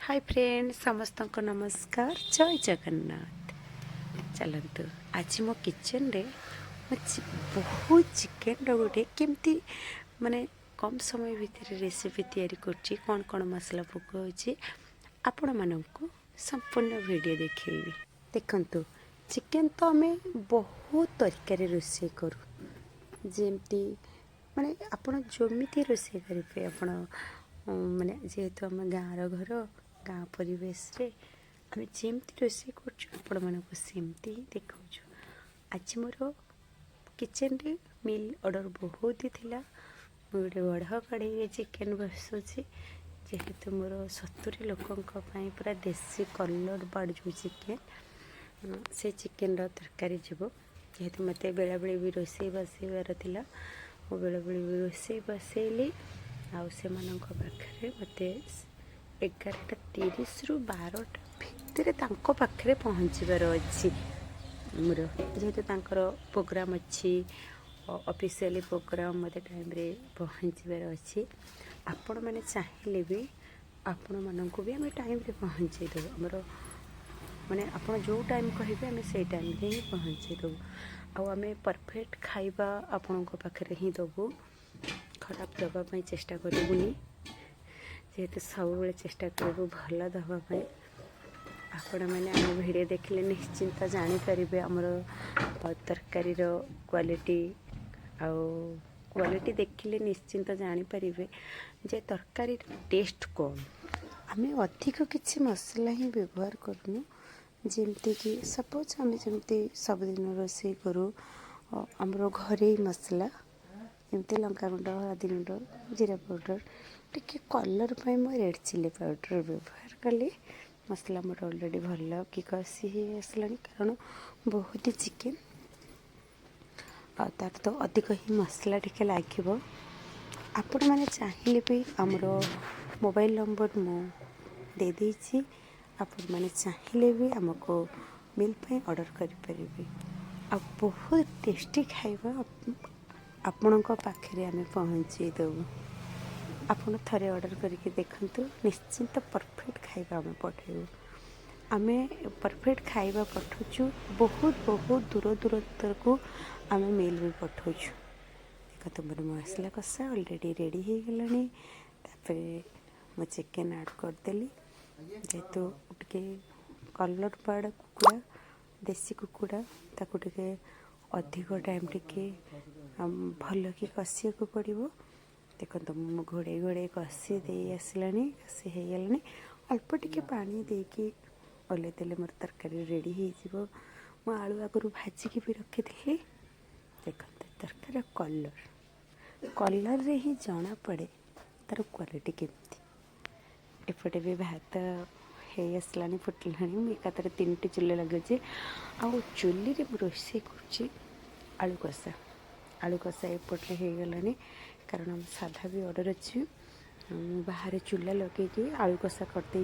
Hi friend समस्त को नमस्कार जय जगन्नाथ। चलतु आज मो किचन रे बहुत चिकेन गोटे केमती माने कम समय भितर रेसिपी तैयारी करछि कौन कौन मसला पकाउछि आपण मानक संपूर्ण वीडियो देखैबी। देखंतु चिकेन तो आमे बहुत तरीके रोषे करू जेमती माने आपण जमिति रोषे करिवे आपण माने जेहेतु आम गाँव घर गाँ परिवेश रे आम जमती रोषे करमती ही देखा। आज मोर किचन रे मिल ऑर्डर बहुत ही थिला। गोटे बड़ कड़े चिकेन बसुची जेहेतु मोर 70 लोकों पूरा देसी कलर बाड़ जो चिकेन से चिकेन तरकारी जीव जेहेतु मत बेला बेले भी रोषे बसैबार थिला मो बेला बेले भी रोषे बसैली आउ से पाखे मत 11:30 ରୁ 12ଟା ଭିତରେ ତାଙ୍କ ପାଖରେ ପହଞ୍ଚିବାର ଅଛି। ମୋର ଯେହେତୁ ତାଙ୍କର ପ୍ରୋଗ୍ରାମ୍ ଅଛି ଅଫିସିଆଲି ପ୍ରୋଗ୍ରାମ୍ ମୋତେ ଟାଇମ୍ରେ ପହଞ୍ଚିବାର ଅଛି। ଆପଣମାନେ ଚାହିଁଲେ ବି ଆପଣମାନଙ୍କୁ ବି ଆମେ ଟାଇମ୍ରେ ପହଞ୍ଚାଇ ଦେବୁ। ଆମର ମାନେ ଆପଣ ଯେଉଁ ଟାଇମ୍ କହିବେ ଆମେ ସେଇ ଟାଇମ୍ରେ ହିଁ ପହଞ୍ଚାଇ ଦେବୁ। ଆଉ ଆମେ ପରଫେକ୍ଟ ଖାଇବା ଆପଣଙ୍କ ପାଖରେ ହିଁ ଦେବୁ, ଖରାପ ଦେବା ପାଇଁ ଚେଷ୍ଟା କରିବୁନି। जेहेतु सब चेष्टा करूँ भल दवापाई आपण मैंने आम भिडियो देखिले निश्चिंत जानीपर आमर तरकारी क्वालिटी आउ क्वालिटी देखिले निश्चिंत जानीपर जे तरकारी टेस्ट कौन। आम अधिक किसी मसला ही व्यवहार करूँ जमती कि सपोज आम जमती सबुदिन रोषे करूँ आमर घरे मसला एमती लंका गुंड हलदी गुंड जीरा पाउडर टिके कलर पाई मो रेड चिली पाउडर व्यवहार कली। मसला मोर ऑलरेडी भल कि कषि आसला कारण बहुत ही चिकेन तार तो अधिक ही मसला टिके लगे। आपण मैंने चाहिए भी आमर मोबाइल नंबर मु दे देछि आपण मैंने चाहिए भी आमको मिल पे ऑर्डर करें आ बहुत टेस्टी खाଇବା ଆପଣଙ୍କ ପାଖରେ ଆମେ ପହଞ୍ଚାଇ ଦେବୁ। ଆପଣ ଥରେ ଅର୍ଡ଼ର କରିକି ଦେଖନ୍ତୁ ନିଶ୍ଚିନ୍ତ ପରଫେକ୍ଟ ଖାଇବା ଆମେ ପଠାଇବୁ। ଆମେ ପରଫେକ୍ଟ ଖାଇବା ପଠାଉଛୁ ବହୁତ ବହୁତ ଦୂର ଦୂରାନ୍ତରକୁ ଆମେ ମିଲ୍ ବି ପଠାଉଛୁ। ଦେଖନ୍ତୁ ମୋର ମସଲା କଷା ଅଲରେଡ଼ି ରେଡ଼ି ହେଇଗଲାଣି। ତାପରେ ମୁଁ ଚିକେନ୍ ଆଡ଼୍ କରିଦେଲି ଯେହେତୁ ଟିକେ କଲର୍ ବାର୍ଡ଼ କୁକୁଡ଼ା ଦେଶୀ କୁକୁଡ଼ା ତାକୁ ଟିକେ ଅଧିକ ଟାଇମ୍ ଟିକେ भल कि कषिया पड़ो। देखो मु घोड़े घोड़े कषि दे आसलानी कषि हो गलानी अल्प टिके पानी देकी ओल्लैदेले मोर तरकारी रेडी हो। मु आलू आगु भाजिकी भी रखी थी। देखो तरकारी कलर कलर रे ही जना पड़े तार क्वालिटी केमती। एपटे भी भात हो आसलानी फुटलानी मुझे एकाथरे 3टी चूल्हे लगे आउ चूल्ही रे रोषे कर आलू कषा। आलू कषा एपटे हो गलानी कारण साधा भी ऑर्डर अच्छी बाहर चूल्हा लगे आलू कषा करदे।